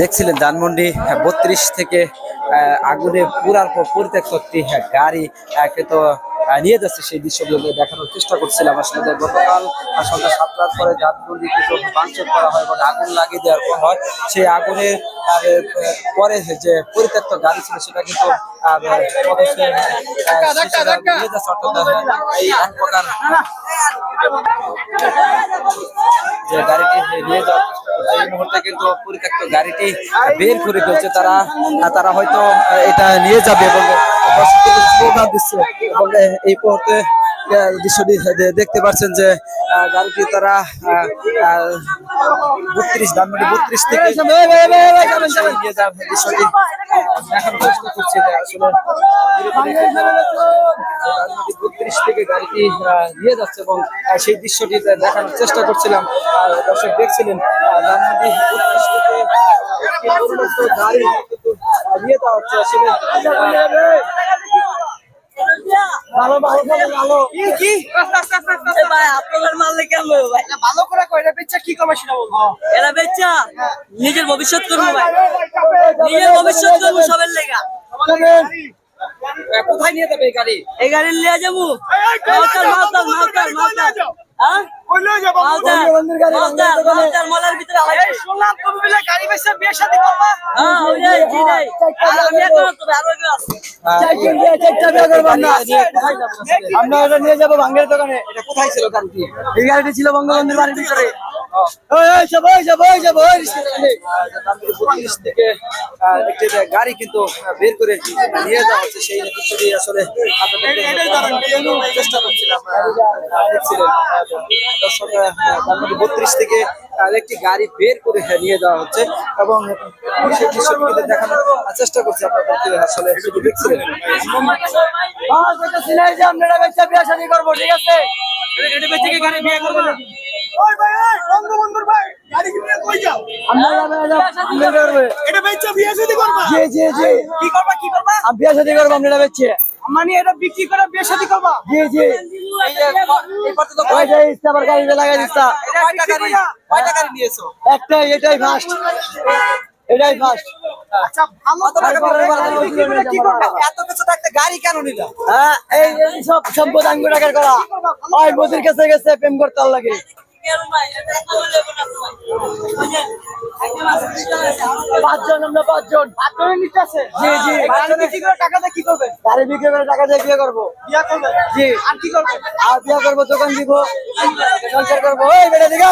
দেখছিলেন ধানমন্ডি 32 থেকে আগুনে পুরার পর পরিত্যক্ত একটি গাড়ি কিন্তু নিয়ে যাচ্ছে, সেই দৃশ্যগুলো দেখানোর চেষ্টা করছিলাম। আসলে গতকাল সন্ধ্যা 7টার পরে ধানমন্ডি কিন্তু ভাঙচুর করা হয় এবং আগুন লাগিয়ে দেওয়ার পর হয় সেই আগুনের পরে যে পরিত্যক্ত গাড়ি ছিল সেটা কিন্তু নিয়ে যাচ্ছে, অর্থাৎ এই এক প্রকার যে গাড়িটি নিয়ে যাওয়ার চেষ্টা করছে। এই মুহূর্তে কিন্তু পরিত্যক্ত গাড়িটি বের করে ফেলছে তারা, তারা হয়তো এটা নিয়ে যাবে এবং স্লোগান দিচ্ছে। এবং এই মুহূর্তে দৃশ্যটি দেখতে পাচ্ছেন যে গাড়িটি তারা 32 থেকে নিয়ে যাবে, দৃশ্যটি দেখানোর চেষ্টা করছে। আসলে 32 থেকে গাড়িটি নিয়ে যাচ্ছে এবং সেই দৃশ্যটি দেখানোর চেষ্টা করছিলাম। দর্শক দেখছিলেন ধানমন্ডি 32 থেকে গাড়ি কিন্তু নিয়ে যাওয়া হচ্ছে। আসলে ভালো ভালো ভালো কি ভাই আপনাদের মারলে কেন ভাই? ভালো করে কই এটা বেচা কি করবে সেটা বলবো। এরা বেচা নিজের ভবিষ্যৎ করবে ভাই, নিজের ভবিষ্যৎ করবে সবের লেগা। কোথায় নিয়ে যাবে এই গাড়ি? এই গাড়ি নিয়ে যাবো মালদার মালদার মালদার মালদার হ্যাঁ কই লয়ে যাব? মালদার মালদার মলের ভিতরে আলাই শুনলাম তুমি বলে গাড়ি বেচে বিয়ে শাদী করবা। হ্যাঁ ওই যাই জি যাই আমি এখন তো আরো আছে সাইকেল দিয়ে চারটা বিয়ে করব না। আমরা এটা নিয়ে যাব ভাঙ্গের দোকানে। এটা কোথায় ছিল গাড়িটি? এই গাড়িটি ছিল বঙ্গবন্ধুর বাড়ির ভিতরে। গাড়ি কিন্তু বের করে নিয়ে যাওয়া হচ্ছে, সেই দৃশ্যটি আসলে চেষ্টা করছিলাম। দেখছিলেন দর্শক 32 থেকে একটি গাড়ি বের করে নিয়ে যাওয়া হচ্ছে এবং সেই দৃশ্যটি দেখানোর চেষ্টা করছি আপনাদেরকে। আসলে সেটি দেখছিলেন বিয়ে শাদী করবো, ঠিক আছে? গাড়ি বিয়ে করবো না। মানে এটা বিক্রি করে বিয়ে শাদী করবা? জি জি গাড়ি লাগাই দিচ্ছা। একটাই, এটাই ফার্স্ট, এটাই ফার্স্ট। আচ্ছা এত কিছু থাকতে গাড়ি কেন নিলা? হ্যাঁ এই সব সম্পদ আঙ্গুর টাকার করা ওই বদির কাছে গেছে প্রেম করতে লাগে। পাঁচজন, আমরা পাঁচজন নিতে আছে। জি জি গাড়ি বিক্রি করে টাকা দিয়ে কি করবে? গাড়ি বিক্রি করে টাকা দিয়ে বিয়ে করবো। বিয়ে করবে? জি। আর কি করবে? আর বিয়ে করবো, দোকান দিব, সংসার করবো। ওই বেটা দিকে